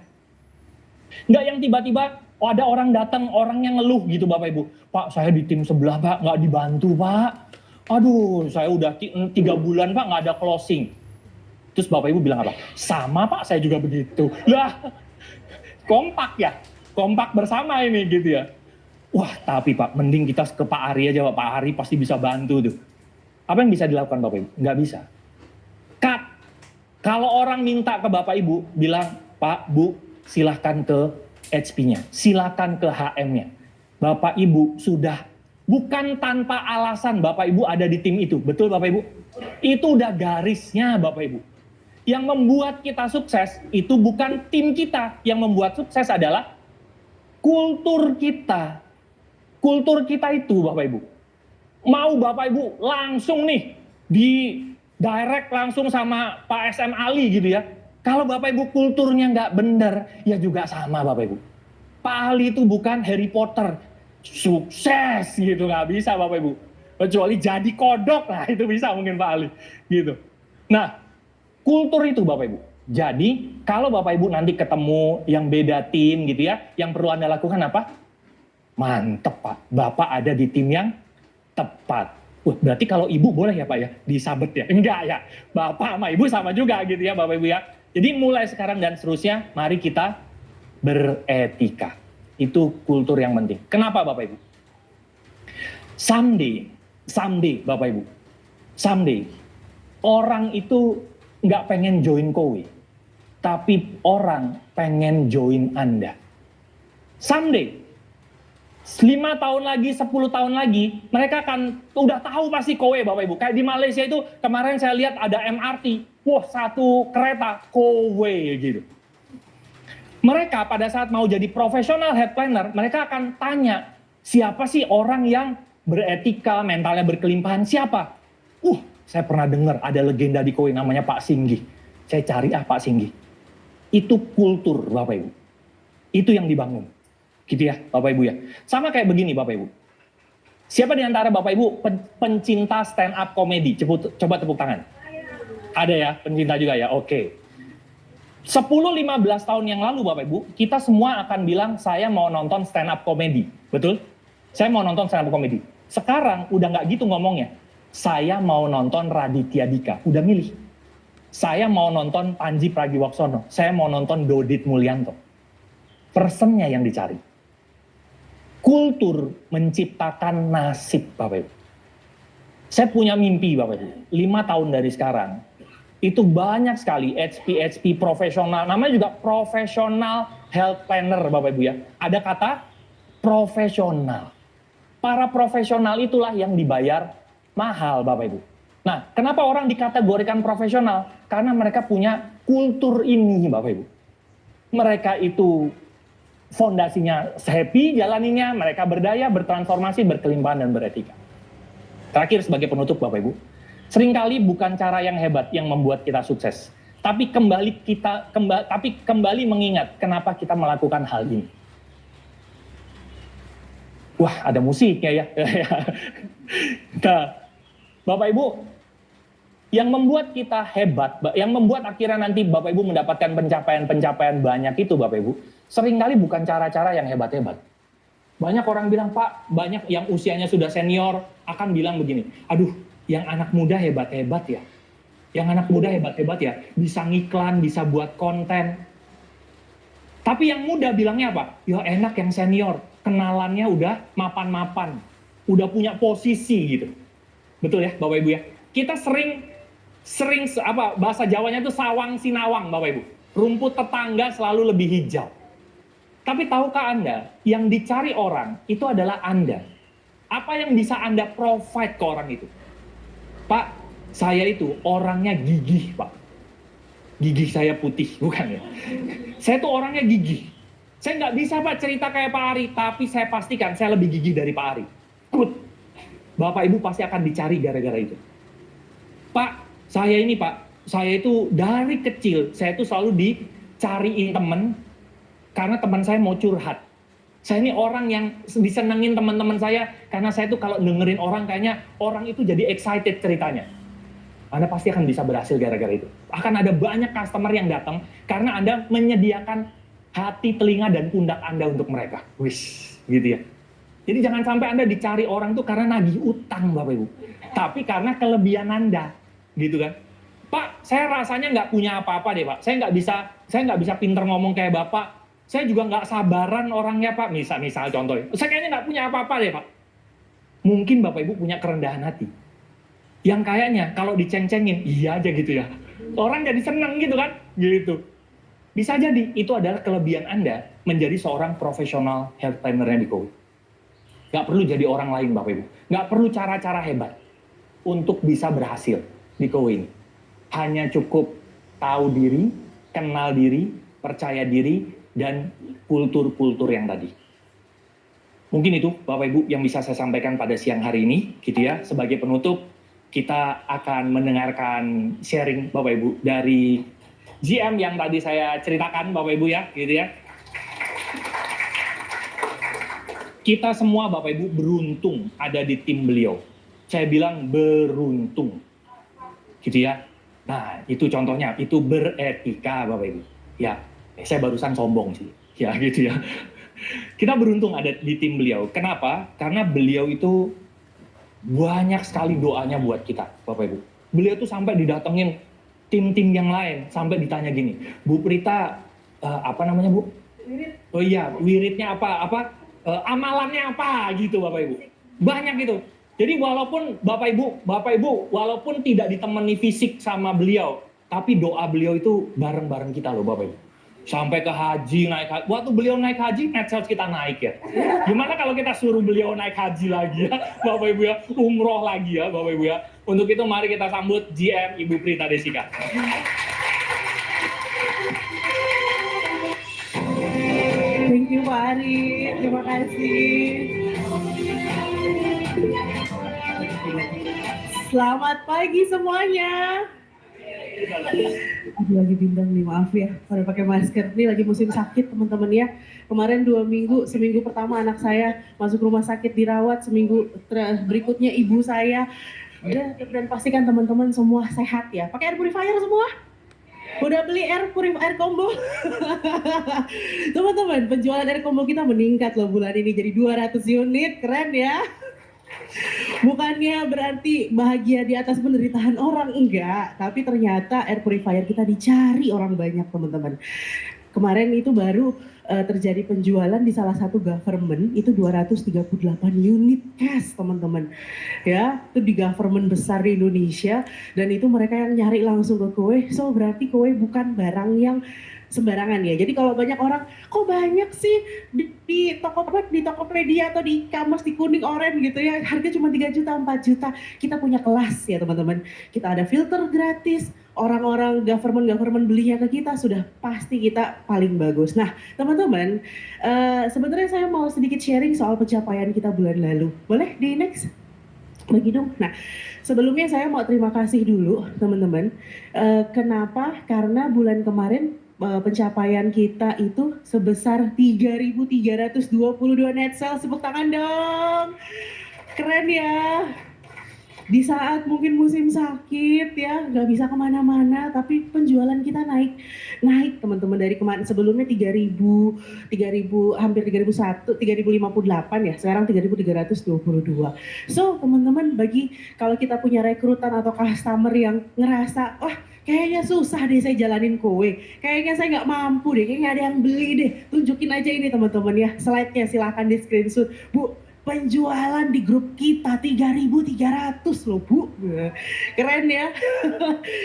S2: Nggak yang tiba-tiba ada orang datang, orang yang ngeluh gitu Bapak Ibu. Pak, saya di tim sebelah Pak, nggak dibantu Pak. Aduh, saya udah 3 bulan Pak, nggak ada closing. Terus Bapak Ibu bilang apa? Sama Pak, saya juga begitu. Lah, kompak ya, kompak bersama ini gitu ya. Wah, tapi Pak, mending kita ke Pak Ari aja Pak. Pak Ari pasti bisa bantu tuh. Apa yang bisa dilakukan Bapak Ibu? Nggak bisa. Cut. Kalau orang minta ke Bapak Ibu, bilang, Pak, Bu, silahkan ke HP-nya, silahkan ke HM-nya. Bapak Ibu sudah, bukan tanpa alasan Bapak Ibu ada di tim itu. Betul Bapak Ibu? Itu udah garisnya Bapak Ibu. Yang membuat kita sukses, itu bukan tim kita. Yang membuat sukses adalah kultur kita. Kultur kita itu Bapak Ibu. Mau Bapak Ibu langsung nih di direct langsung sama Pak SM Ali gitu ya. Kalau Bapak Ibu kulturnya nggak benar, ya juga sama Bapak Ibu. Pak Ali itu bukan Harry Potter. Sukses gitu, nggak bisa Bapak Ibu. Kecuali jadi kodok lah, itu bisa mungkin Pak Ali. Gitu. Nah, kultur itu Bapak Ibu. Jadi, kalau Bapak Ibu nanti ketemu yang beda tim gitu ya, yang perlu Anda lakukan apa? Mantep Pak, Bapak ada di tim yang tepat. Wah, berarti kalau ibu boleh ya Pak ya, disabet ya? Enggak ya, Bapak sama ibu sama juga gitu ya Bapak Ibu ya. Jadi mulai sekarang dan seterusnya, mari kita beretika. Itu kultur yang penting. Kenapa Bapak Ibu? Someday Bapak Ibu, someday, orang itu nggak pengen join kowe, tapi orang pengen join Anda. Someday, 5 tahun lagi, 10 tahun lagi, mereka akan udah tahu pasti kowe Bapak Ibu. Kayak di Malaysia itu, kemarin saya lihat ada MRT, wah satu kereta, kowe gitu. Mereka pada saat mau jadi profesional head planner, mereka akan tanya, siapa sih orang yang beretika, mentalnya berkelimpahan, siapa? Saya pernah dengar ada legenda di kowe namanya Pak Singgi. Saya cari Pak Singgi. Itu kultur Bapak Ibu. Itu yang dibangun. Gitu ya Bapak Ibu ya. Sama kayak begini Bapak Ibu. Siapa di antara Bapak Ibu pencinta stand up comedy? Coba tepuk tangan. Ada ya, pencinta juga ya. Oke. 10-15 tahun yang lalu Bapak Ibu, kita semua akan bilang saya mau nonton stand up comedy. Betul? Saya mau nonton stand up comedy. Sekarang udah nggak gitu ngomongnya. Saya mau nonton Raditya Dika. Udah milih. Saya mau nonton Panji Pragiwaksono. Saya mau nonton Dodit Mulyanto. Personnya yang dicari. Kultur menciptakan nasib Bapak Ibu. Saya punya mimpi Bapak Ibu, 5 tahun dari sekarang, itu banyak sekali HP profesional, namanya juga profesional health planner Bapak Ibu ya. Ada kata profesional. Para profesional itulah yang dibayar mahal Bapak Ibu. Nah, kenapa orang dikategorikan profesional? Karena mereka punya kultur ini Bapak Ibu. Mereka itu fondasinya happy jalaninnya, mereka berdaya, bertransformasi, berkelimpahan, dan beretika. Terakhir sebagai penutup Bapak Ibu, seringkali bukan cara yang hebat yang membuat kita sukses, tapi kembali mengingat kenapa kita melakukan hal ini. Wah, ada musiknya ya. Nah, Bapak Ibu, yang membuat kita hebat, yang membuat akhirnya nanti Bapak Ibu mendapatkan pencapaian-pencapaian banyak itu Bapak Ibu, seringkali bukan cara-cara yang hebat-hebat. Banyak orang bilang, Pak, banyak yang usianya sudah senior akan bilang begini, aduh, yang anak muda hebat-hebat ya. Yang anak muda hebat-hebat ya, bisa ngiklan, bisa buat konten. Tapi yang muda bilangnya apa? Ya enak yang senior, kenalannya udah mapan-mapan, udah punya posisi gitu. Betul ya Bapak Ibu ya? Kita sering bahasa Jawanya itu sawang sinawang Bapak Ibu. Rumput tetangga selalu lebih hijau. Tapi tahukah Anda, yang dicari orang itu adalah Anda. Apa yang bisa Anda provide ke orang itu? Pak, saya itu orangnya gigih, Pak. Gigih saya putih, bukan ya? Saya tuh orangnya gigih. Saya nggak bisa, Pak, cerita kayak Pak Ari, tapi saya pastikan saya lebih gigih dari Pak Ari. Good. Bapak Ibu pasti akan dicari gara-gara itu. Pak, saya itu dari kecil, saya itu selalu dicariin temen, karena teman saya mau curhat. Saya ini orang yang disenengin teman-teman saya, karena saya tuh kalau dengerin orang kayaknya orang itu jadi excited ceritanya. Anda pasti akan bisa berhasil gara-gara itu. Akan ada banyak customer yang datang karena Anda menyediakan hati, telinga, dan pundak Anda untuk mereka. Wish, gitu ya. Jadi jangan sampai Anda dicari orang tuh karena nagih utang, Bapak Ibu. Tapi karena kelebihan Anda, gitu kan. Pak, saya rasanya nggak punya apa-apa deh, Pak. Saya nggak bisa pinter ngomong kayak Bapak. Saya juga nggak sabaran orangnya, Pak. Misal contoh, saya kayaknya nggak punya apa-apa deh, Pak. Mungkin Bapak Ibu punya kerendahan hati. Yang kayaknya kalau diceng-cengin, iya aja gitu ya. Orang jadi seneng gitu kan, gitu. Bisa jadi itu adalah kelebihan Anda menjadi seorang profesional health planner-nya di Kowi. Nggak perlu jadi orang lain, Bapak Ibu. Nggak perlu cara-cara hebat untuk bisa berhasil di Kowi ini. Hanya cukup tahu diri, kenal diri, percaya diri, dan kultur-kultur yang tadi. Mungkin itu Bapak Ibu yang bisa saya sampaikan pada siang hari ini, gitu ya. Sebagai penutup, kita akan mendengarkan sharing Bapak Ibu dari GM yang tadi saya ceritakan Bapak Ibu ya, gitu ya. Kita semua Bapak Ibu beruntung ada di tim beliau. Saya bilang beruntung, gitu ya. Nah, itu contohnya, itu beretika Bapak Ibu. Ya, saya barusan sombong sih, ya gitu ya. Kita beruntung ada di tim beliau. Kenapa? Karena beliau itu banyak sekali doanya buat kita, Bapak Ibu. Beliau tuh sampai didatengin tim-tim yang lain, sampai ditanya gini, Bu Prita, apa namanya Bu? Wirid. Oh iya, wiridnya apa? Amalannya apa? Gitu Bapak Ibu. Banyak gitu. Jadi walaupun Bapak Ibu, walaupun tidak ditemani fisik sama beliau, tapi doa beliau itu bareng-bareng kita loh Bapak Ibu. Sampai ke haji, waktu beliau naik haji, net sales kita naik ya. Gimana kalau kita suruh beliau naik haji lagi ya, Bapak Ibu ya, umroh lagi ya Bapak Ibu ya. Untuk itu mari kita sambut GM Ibu Prita Desika.
S3: Thank you Pak Ari, terima kasih. Selamat pagi semuanya. Aku lagi bintang nih, maaf ya, pada pakai masker. Ini lagi musim sakit teman-teman ya. Kemarin 2 minggu, seminggu pertama anak saya masuk rumah sakit dirawat, seminggu berikutnya ibu saya. Dan pastikan teman-teman semua sehat ya. Pakai air purifier semua? Udah beli air combo? Teman-teman, penjualan air combo kita meningkat loh bulan ini jadi 200 unit, keren ya. Bukannya berarti bahagia di atas penderitaan orang, enggak. Tapi ternyata air purifier kita dicari orang banyak teman-teman. Kemarin itu baru terjadi penjualan di salah satu government, itu 238 unit cash teman-teman. Ya, itu di government besar di Indonesia. Dan itu mereka yang nyari langsung ke kowe. So berarti kowe bukan barang yang sembarangan ya. Jadi kalau banyak orang, kok banyak sih di Tokopedia atau di e-commerce di kuning orange gitu ya, harga cuma 3 juta, 4 juta. Kita punya kelas ya teman-teman. Kita ada filter gratis, orang-orang government belinya ke kita, sudah pasti kita paling bagus. Nah teman-teman, sebenarnya saya mau sedikit sharing soal pencapaian kita bulan lalu. Boleh di next? Bagi dong. Nah, sebelumnya saya mau terima kasih dulu teman-teman. Kenapa? Karena bulan kemarin pencapaian kita itu sebesar 3.322 net sales. Tepuk tangan dong. Keren ya. Di saat mungkin musim sakit ya, nggak bisa kemana-mana, tapi penjualan kita naik teman-teman dari kemarin. Sebelumnya 3.000 hampir 3.001, 3.058 ya, sekarang 3.322. So teman-teman, bagi kalau kita punya rekrutan atau customer yang ngerasa, wah kayaknya susah deh saya jalanin kowe, kayaknya saya nggak mampu deh, kayaknya ada yang beli deh, tunjukin aja ini teman-teman ya, slide-nya silahkan di screenshot. Bu, penjualan di grup kita 3.300 loh Bu. Keren ya.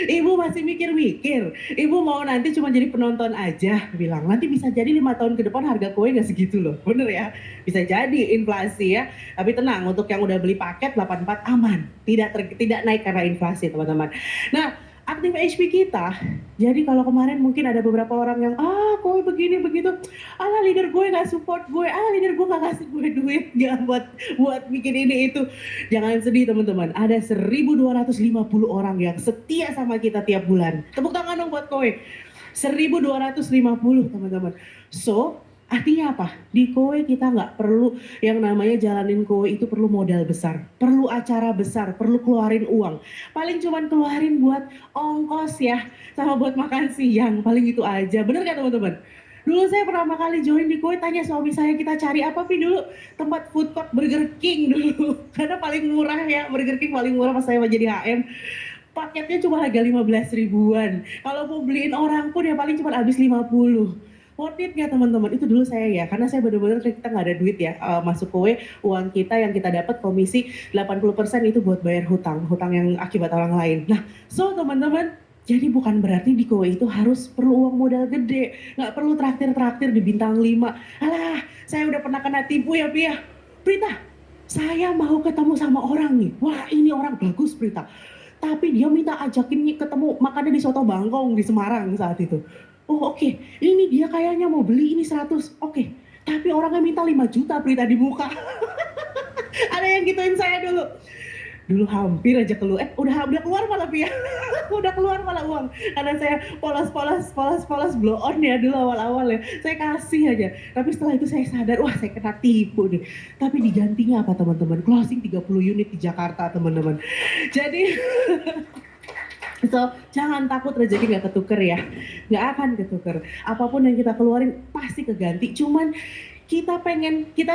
S3: Ibu masih mikir-mikir, ibu mau nanti cuma jadi penonton aja, bilang nanti bisa jadi 5 tahun ke depan harga kue gak segitu loh. Bener ya, bisa jadi inflasi ya. Tapi tenang, untuk yang udah beli paket 84 aman, tidak naik karena inflasi teman-teman. Nah, aktif HP kita, jadi kalau kemarin mungkin ada beberapa orang yang kowe begini begitu, leader gue nggak support gue, leader gue nggak kasih gue duit ya buat bikin ini itu. Jangan sedih teman-teman, ada 1.250 orang yang setia sama kita tiap bulan. Tepuk tangan dong buat kowe. 1.250 teman-teman. So Artinya apa? Di Kowe kita nggak perlu yang namanya jalanin Kowe itu perlu modal besar, perlu acara besar, perlu keluarin uang. Paling cuman keluarin buat ongkos ya, sama buat makan siang, paling itu aja. Bener nggak teman-teman? Dulu saya pertama kali join di Kowe, tanya suami saya kita cari apa sih dulu? Tempat food court Burger King dulu. Karena paling murah ya, Burger King paling murah pas saya mau jadi HM. Paketnya cuma harga 15 ribuan. Kalau mau beliin orang pun ya paling cuma habis 50. Worth it nggak teman-teman? Itu dulu saya ya, karena saya benar-benar kita nggak ada duit ya, masuk Kowe, uang kita yang kita dapat komisi 80% itu buat bayar hutang yang akibat orang lain. Nah, so teman-teman, jadi bukan berarti di Kowe itu harus perlu uang modal gede, nggak perlu traktir-traktir di bintang 5. Alah, saya udah pernah kena tipu ya Pia. Prita, saya mau ketemu sama orang nih, wah ini orang bagus Prita. Tapi dia minta ajakin ketemu makannya di Soto Bangkong di Semarang saat itu. Oh oke, ini dia kayaknya mau beli ini 100, oke. Tapi orangnya minta 5 juta Prita di muka. Ada yang gituin saya dulu. Dulu hampir aja keluar, udah keluar malah Pia. Udah keluar malah uang. Karena saya polos blow on ya dulu awal-awal ya. Saya kasih aja. Tapi setelah itu saya sadar, wah saya kena tipu nih. Tapi digantinya apa teman-teman? Closing 30 unit di Jakarta teman-teman. Jadi so, jangan takut rezeki nggak ketuker ya, nggak akan ketuker. Apapun yang kita keluarin pasti keganti. Cuman kita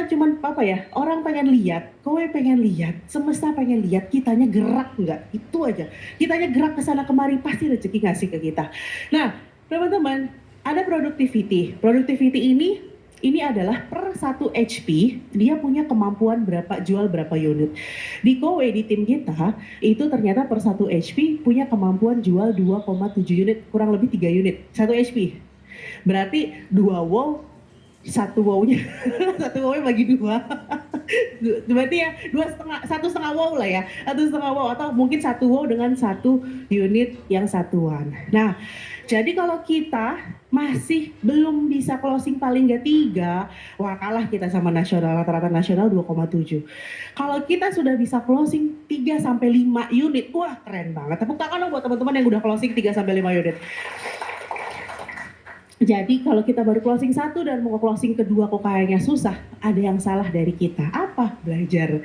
S3: cuman apa ya? Orang pengen lihat, Kowe pengen lihat, semesta pengen lihat, kitanya gerak nggak? Itu aja. Kitanya gerak ke sana kemari pasti rezeki ngasih ke kita. Nah, teman-teman, ada productivity. Productivity ini adalah per 1 HP dia punya kemampuan jual berapa unit. Di Kowe di tim kita itu ternyata per 1 HP punya kemampuan jual 2,7 unit, kurang lebih 3 unit 1 HP. Berarti 2 wow, 1 wow-nya 1 wow bagi 2. Berarti ya 1,5 wow lah ya, 1,5 wow atau mungkin 1 wow dengan 1 unit yang satuan. Nah, jadi kalau kita masih belum bisa closing paling nggak 3, wah kalah kita sama nasional, rata-rata nasional 2,7. Kalau kita sudah bisa closing 3 sampai 5 unit, wah keren banget. Tepuk tangan dong buat teman-teman yang udah closing 3 sampai 5 unit. Jadi kalau kita baru closing 1 dan mau closing kedua kok kayaknya susah, ada yang salah dari kita. Apa? Belajar.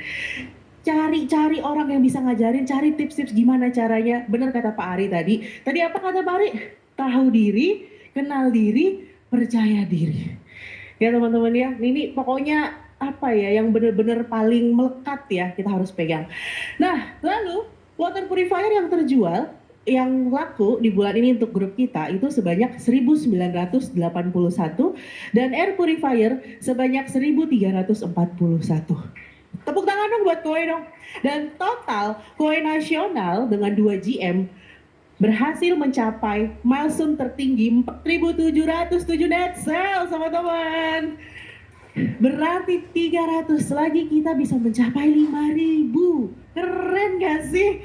S3: Cari orang yang bisa ngajarin, cari tips-tips gimana caranya. Benar kata Pak Ari tadi. Tadi apa kata Pak Ari? Tahu diri, kenal diri, percaya diri. Ya teman-teman ya, ini pokoknya apa ya yang benar-benar paling melekat ya kita harus pegang. Nah, lalu water purifier yang terjual, yang laku di bulan ini untuk grup kita itu sebanyak 1.981 dan air purifier sebanyak 1.341. Tepuk tangan dong buat Kowe dong. Dan total Kowe nasional dengan 2 GM berhasil mencapai milestone tertinggi 4.707 net sales teman-teman. Berarti 300 lagi kita bisa mencapai 5.000. Keren gak sih?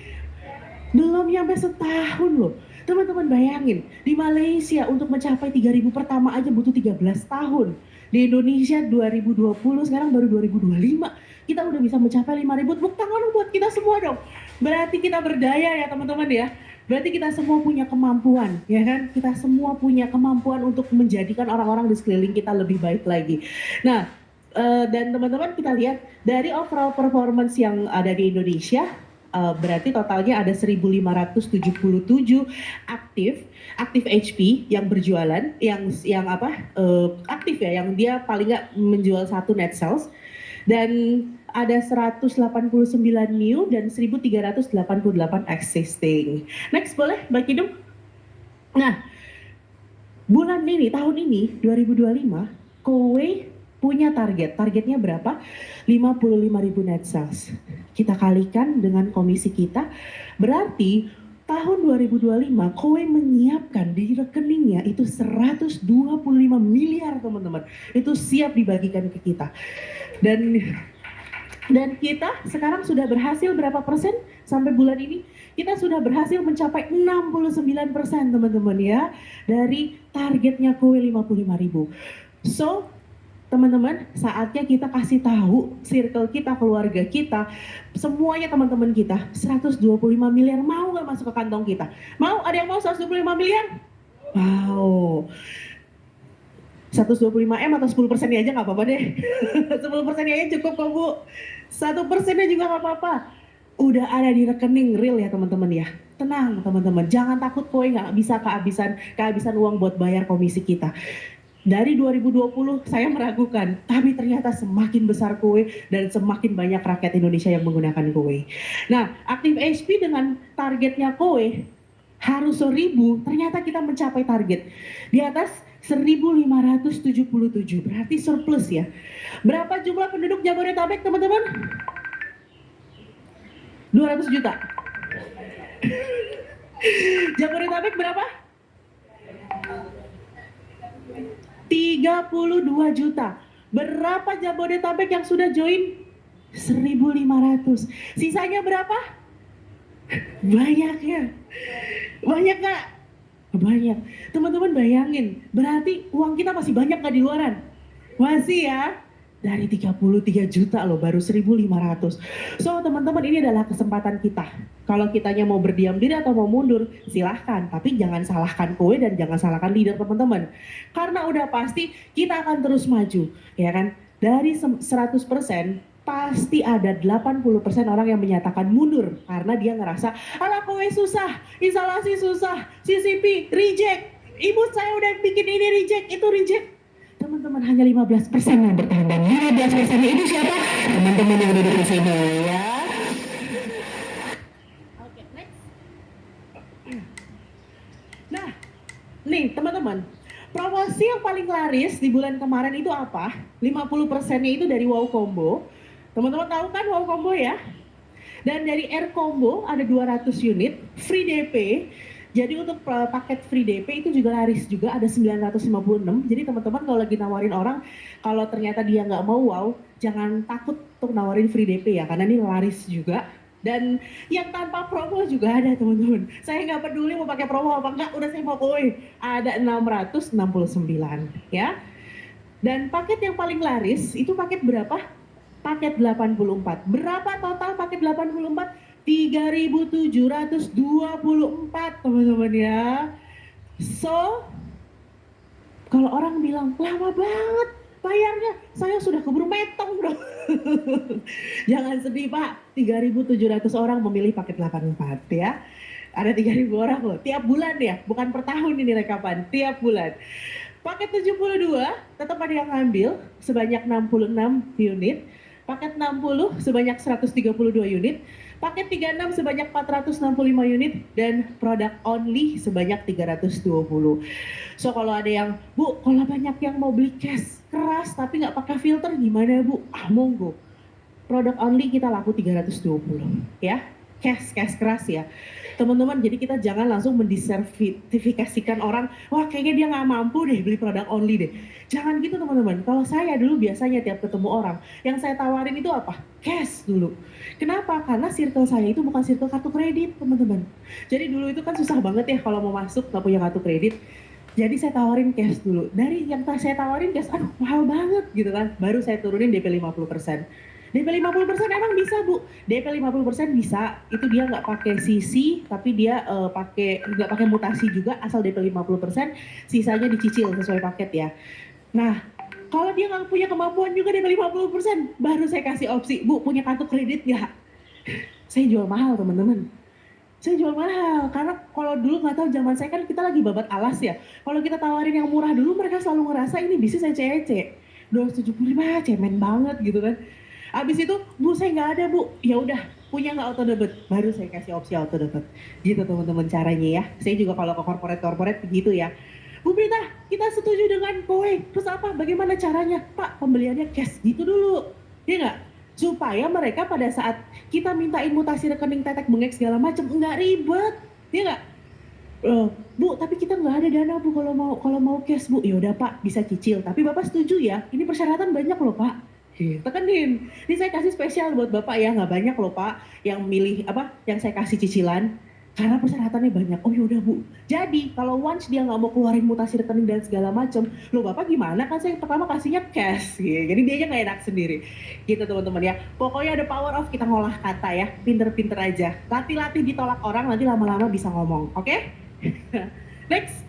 S3: Belum nyampe setahun loh. Teman-teman bayangin, di Malaysia untuk mencapai 3.000 pertama aja butuh 13 tahun. Di Indonesia 2020, sekarang baru 2025. Kita udah bisa mencapai 5.000. Tepuk tangan buat kita semua dong. Berarti kita berdaya ya teman-teman ya. Berarti kita semua punya kemampuan, ya kan? Kita semua punya kemampuan untuk menjadikan orang-orang di sekeliling kita lebih baik lagi. Nah, dan teman-teman kita lihat dari overall performance yang ada di Indonesia, berarti totalnya ada 1.577 aktif HP yang berjualan, yang aktif ya, yang dia paling nggak menjual 1 net sales, dan ada 189 new dan 1.388 existing. Next boleh Mbak Kidung? Nah, tahun ini 2025 Kowe punya targetnya berapa? 55.000 net sales. Kita kalikan dengan komisi kita, berarti tahun 2025 Kowe menyiapkan di rekeningnya itu 125 miliar teman-teman. Itu siap dibagikan ke kita. Dan kita sekarang sudah berhasil berapa persen sampai bulan ini? Kita sudah berhasil mencapai 69% teman-teman ya, dari targetnya Kowe 55.000. So, teman-teman, saatnya kita kasih tahu circle kita, keluarga kita, semuanya teman-teman kita, 125 miliar mau nggak masuk ke kantong kita? Mau? Ada yang mau 125 miliar? Wow. 125M atau 10%-nya aja nggak apa-apa deh. 10%-nya aja cukup kok Bu. 1%-nya juga nggak apa-apa. Udah ada di rekening real ya teman-teman ya. Tenang teman-teman, jangan takut kowe nggak bisa kehabisan uang buat bayar komisi kita. Dari 2020 saya meragukan, tapi ternyata semakin besar kue dan semakin banyak rakyat Indonesia yang menggunakan kue. Nah, Aktif HP dengan targetnya kue harus 1000, ternyata kita mencapai target di atas 1577, berarti surplus ya. Berapa jumlah penduduk Jabodetabek teman-teman? 200 juta. Jabodetabek berapa? 32 juta. Berapa Jabodetabek yang sudah join? 1.500. Sisanya berapa? Banyak ya. Banyak gak? Banyak. Teman-teman bayangin, berarti uang kita masih banyak gak di luaran? Masih ya. Dari 33 juta loh, baru 1.500. So teman-teman, ini adalah kesempatan kita. Kalau kitanya mau berdiam diri atau mau mundur, silahkan. Tapi jangan salahkan kowe dan jangan salahkan leader teman-teman. Karena udah pasti kita akan terus maju. Ya kan? Dari 100%, pasti ada 80% orang yang menyatakan mundur. Karena dia ngerasa, alah kowe susah, instalasi susah, CCP reject. Ibu saya udah bikin ini reject, itu reject. Teman-teman, hanya 15% yang bertahan, dan 15% ini siapa? Teman-teman yang duduk di sini ya. Oke, next. Nah, nih teman-teman, promosi yang paling laris di bulan kemarin itu apa? 50%-nya itu dari Wow Combo. Teman-teman tahu kan Wow Combo ya? Dan dari Air Combo ada 200 unit, free DP. Jadi untuk paket free DP itu juga laris juga, ada 956. Jadi teman-teman kalau lagi nawarin orang, kalau ternyata dia nggak mau wow, jangan takut untuk nawarin free DP ya, karena ini laris juga. Dan yang tanpa promo juga ada teman-teman. Saya nggak peduli mau pakai promo apa enggak, udah saya mau kowe. Ada 669 ya. Dan paket yang paling laris itu paket berapa? Paket 84. Berapa total paket 84? 3.724 teman-teman ya. So, kalau orang bilang lama banget bayarnya, saya sudah keburu metong bro. Jangan sedih Pak, 3.700 orang memilih paket 84 ya. Ada 3.000 orang loh, tiap bulan ya, bukan per tahun ini rekapan, tiap bulan. Paket 72 tetap ada yang ngambil sebanyak 66 unit. Paket 60 sebanyak 132 unit. Paket 36 sebanyak 465 unit, dan produk only sebanyak 320. So kalau ada yang, Bu, kalau banyak yang mau beli cash keras tapi nggak pakai filter gimana Bu? Ah monggo. Produk only kita laku 320 ya. Cash keras ya. Teman-teman, jadi kita jangan langsung mendisertifikasikan orang, wah kayaknya dia nggak mampu deh beli produk only deh. Jangan gitu teman-teman. Kalau saya dulu biasanya tiap ketemu orang, yang saya tawarin itu apa? Cash dulu. Kenapa? Karena circle saya itu bukan circle kartu kredit teman-teman. Jadi dulu itu kan susah banget ya kalau mau masuk nggak punya kartu kredit. Jadi saya tawarin cash dulu. Dari yang saya tawarin cash, aduh mahal banget gitu kan. Baru saya turunin DP 50%. DP 50% emang bisa Bu, DP 50% bisa, itu dia nggak pakai CC, tapi dia nggak pakai mutasi juga, asal DP 50%, sisanya dicicil sesuai paket ya. Nah, kalau dia nggak punya kemampuan juga DP 50%, baru saya kasih opsi, Bu punya kartu kredit nggak? Saya jual mahal teman-teman. Saya jual mahal, karena kalau dulu nggak tahu zaman saya kan kita lagi babat alas ya. Kalau kita tawarin yang murah dulu, mereka selalu ngerasa ini bisnis saya cece. 275 cemen banget gitu kan. Abis itu, Bu saya nggak ada Bu, ya udah punya nggak auto debit, baru saya kasih opsi auto debit. Gitu teman-teman caranya ya. Saya juga kalau ke corporate begitu ya. Bu Prita, kita setuju dengan kowe. Terus apa? Bagaimana caranya? Pak, pembeliannya cash gitu dulu, ya nggak? Supaya mereka pada saat kita mintain mutasi rekening tetek bengek segala macam nggak ribet, ya nggak? Bu, tapi kita nggak ada dana Bu kalau mau cash Bu. Ya udah Pak, bisa cicil. Tapi Bapak setuju ya? Ini persyaratan banyak loh Pak. Tekenin, ini saya kasih spesial buat Bapak ya, nggak banyak loh Pak yang milih yang saya kasih cicilan karena persyaratannya banyak. Oh yaudah Bu, jadi kalau once dia nggak mau keluarin mutasi rekening dan segala macam, loh Bapak gimana, kan saya pertama kasihnya cash gitu. Jadi dia aja nggak enak sendiri gitu teman-teman ya. Pokoknya ada power of kita ngolah kata ya, pinter-pinter aja, latih-latih ditolak orang, nanti lama-lama bisa ngomong, oke? Next.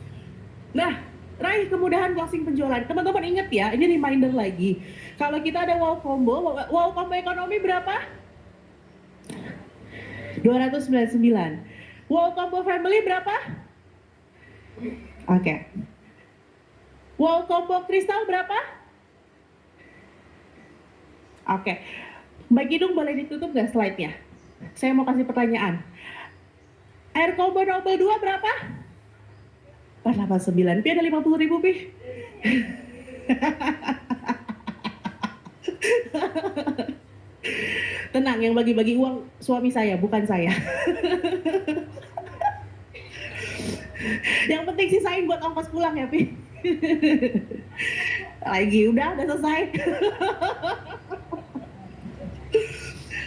S3: Nah, raih kemudahan closing penjualan. Teman-teman ingat ya, ini reminder lagi. Kalau kita ada wow combo ekonomi berapa? 299. Wow combo family berapa? Oke. Wow combo kristal berapa? Oke. Mbak Kidung boleh ditutup gak slide-nya? Saya mau kasih pertanyaan. Air combo Noble 2 berapa? 489. Pi ada 50.000 Pi. Tenang, yang bagi-bagi uang suami saya, bukan saya. Yang penting sisain buat ongkos pulang ya, Pi. Lagi, udah selesai.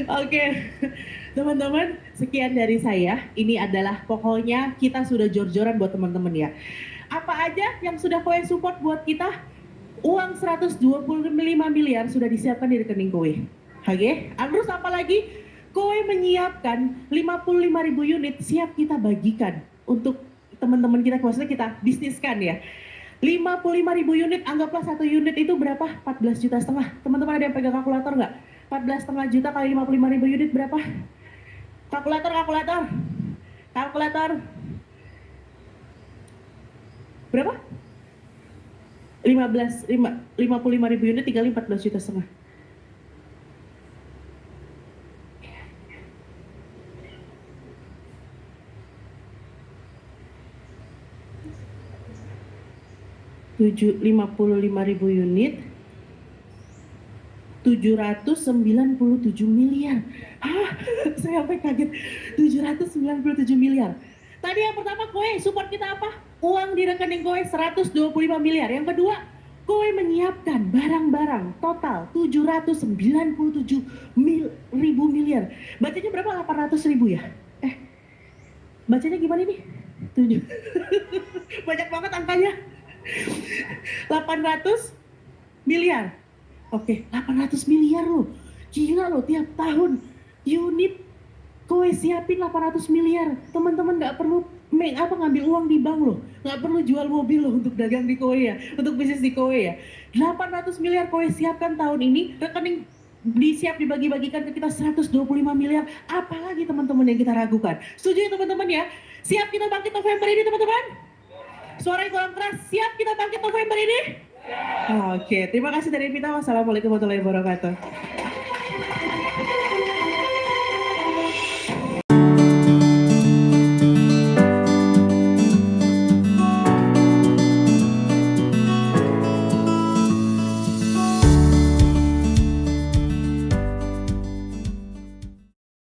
S3: Oke, teman-teman, sekian dari saya. Ini adalah pokoknya kita sudah jor-joran buat teman-teman ya. Apa aja yang sudah Koe support buat kita? Uang 125 miliar sudah disiapkan di rekening Koe. Oke, terus apa lagi? Koe menyiapkan 55.000 unit siap kita bagikan untuk teman-teman kita, maksudnya kita bisniskan ya. 55.000 unit, anggaplah satu unit itu berapa? 14 juta setengah. Teman-teman ada yang pegang kalkulator nggak? 14,5 juta kali 55.000 unit berapa? Kalkulator. Berapa? 55.000 unit tinggal 14 juta setengah. Tujuh 55.000 unit 797 miliar. Saya sampai kaget. 797 miliar. Tadi yang pertama Koe support kita apa? Uang di rekening Koe 125 miliar. Yang kedua, Koe menyiapkan barang-barang total 797 ribu miliar. Bacanya berapa? 800.000 ya? Bacanya gimana nih? 7. Banyak banget angkanya. 800 miliar. Oke, 800 miliar loh. Gila loh, tiap tahun unit Koe siapin 800 miliar. Teman-teman nggak perlu ngambil uang di bank loh. Nggak perlu jual mobil loh untuk dagang di Koe ya. Untuk bisnis di Koe ya. 800 miliar Koe siapkan tahun ini. Rekening dibagi-bagikan ke kita 125 miliar. Apalagi teman-teman yang kita ragukan. Setuju ya teman-teman ya? Siap kita bangkit November ini teman-teman? Suaranya kurang keras. Siap kita bangkit November ini? Oke, terima kasih dari Pita. Wassalamualaikum warahmatullahi wabarakatuh.